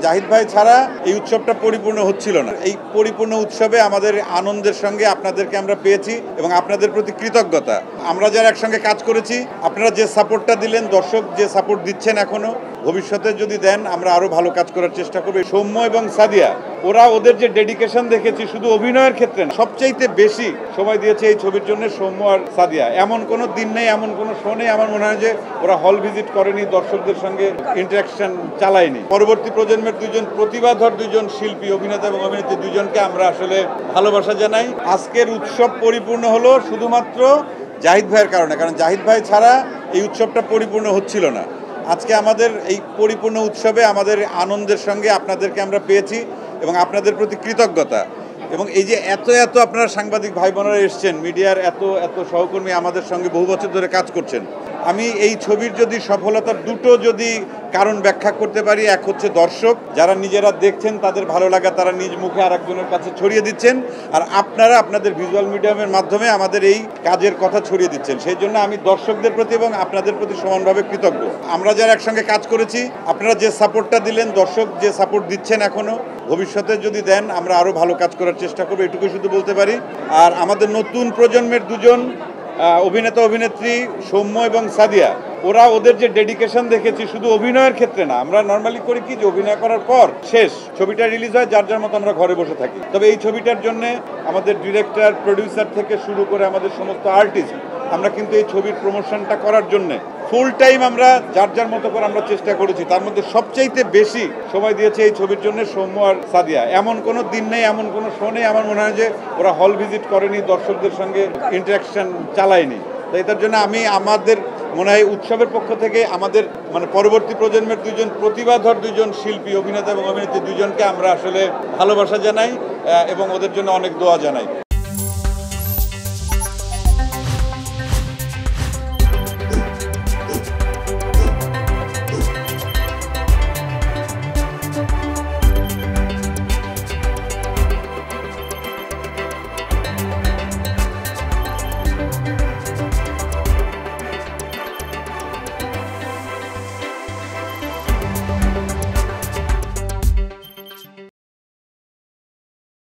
জাহিদ ভাই ছাড়া এই উৎসবটা পরিপূর্ণ হচ্ছিল না। এই পরিপূর্ণ উৎসবে আমাদের আনন্দের সঙ্গে আপনাদেরকে আমরা পেয়েছি এবং আপনাদের প্রতি কৃতজ্ঞতা। আমরা যারা একসঙ্গে কাজ করেছি, আপনারা যে সাপোর্টটা দিলেন, দর্শক যে সাপোর্ট দিচ্ছেন এখনো, ভবিষ্যতে যদি দেন আমরা আরো ভালো কাজ করার চেষ্টা করব। সৌম্য এবং সাদিয়া ওরা ওদের যে ডেডিকেশন দেখেছি শুধু অভিনয়ের ক্ষেত্রে না, সবচাইতে বেশি সময় দিয়েছে এই ছবির জন্য সৌম্য আর সাদিয়া। এমন কোনো দিন নেই, এমন কোনো শো নেই আমার মনে হয় যে ওরা হল ভিজিট করেনি, দর্শকদের সঙ্গে ইন্টারাকশন চালায়নি। পরবর্তী প্রজন্মের দুজন প্রতিভাধর দুজন শিল্পী, অভিনেতা এবং অভিনেত্রী দুজনকে আমরা আসলে ভালোবাসা জানাই। আজকের উৎসব পরিপূর্ণ হলো শুধুমাত্র জাহিদ ভাইয়ের কারণে, কারণ জাহিদ ভাই ছাড়া এই উৎসবটা পরিপূর্ণ হচ্ছিল না। আজকে আমাদের এই পরিপূর্ণ উৎসবে আমাদের আনন্দের সঙ্গে আপনাদেরকে আমরা পেয়েছি এবং আপনাদের প্রতি কৃতজ্ঞতা। এবং এই যে এত এত আপনারা সাংবাদিক ভাই বোনেরা এসছেন, মিডিয়ার এত এত সহকর্মী আমাদের সঙ্গে বহু বছর ধরে কাজ করছেন। আমি এই ছবির যদি সফলতার দুটো যদি কারণ ব্যাখ্যা করতে পারি, এক হচ্ছে দর্শক যারা নিজেরা দেখছেন, তাদের ভালো লাগা তারা নিজ মুখে আরেকজনের কাছে ছড়িয়ে দিচ্ছেন, আর আপনারা আপনাদের ভিজুয়াল মিডিয়ামের মাধ্যমে আমাদের এই কাজের কথা ছড়িয়ে দিচ্ছেন। সেই জন্য আমি দর্শকদের প্রতি এবং আপনাদের প্রতি সমানভাবে কৃতজ্ঞ। আমরা যারা একসঙ্গে কাজ করেছি, আপনারা যে সাপোর্টটা দিলেন, দর্শক যে সাপোর্ট দিচ্ছেন এখনো, ভবিষ্যতে যদি দেন আমরা আরো ভালো কাজ করার চেষ্টা করবো, এটুকু শুধু বলতে পারি। আর আমাদের নতুন প্রজন্মের দুজন অভিনেতা অভিনেত্রী সৌম্য এবং সাদিয়া, ওরা ওদের যে ডেডিকেশন দেখেছি শুধু অভিনয়ের ক্ষেত্রে না, আমরা নর্মালি করি কি যে অভিনয় করার পর শেষ ছবিটা রিলিজ হয়, যার যার মতো আমরা ঘরে বসে থাকি। তবে এই ছবিটার জন্য আমাদের ডিরেক্টর, প্রডিউসার থেকে শুরু করে আমাদের সমস্ত আর্টিস্ট, আমরা কিন্তু এই ছবির প্রমোশনটা করার জন্য ফুল টাইম আমরা যার যার মতো করে আমরা চেষ্টা করেছি। তার মধ্যে সবচাইতে বেশি সময় দিয়েছে এই ছবির জন্য সৌম্য আর সাদিয়া। এমন কোনো দিন নেই, এমন কোনো শো নেই আমার মনে হয় যে ওরা হল ভিজিট করেনি, দর্শকদের সঙ্গে ইন্টারাকশন চালায়নি। তো এটার জন্য আমি আমাদের মনে হয় উৎসবের পক্ষ থেকে আমাদের পরবর্তী প্রজন্মের দুজন প্রতিভাধর দুজন শিল্পী, অভিনেতা এবং অভিনেত্রী দুজনকে আমরা আসলে ভালোবাসা জানাই এবং ওদের জন্য অনেক দোয়া জানাই।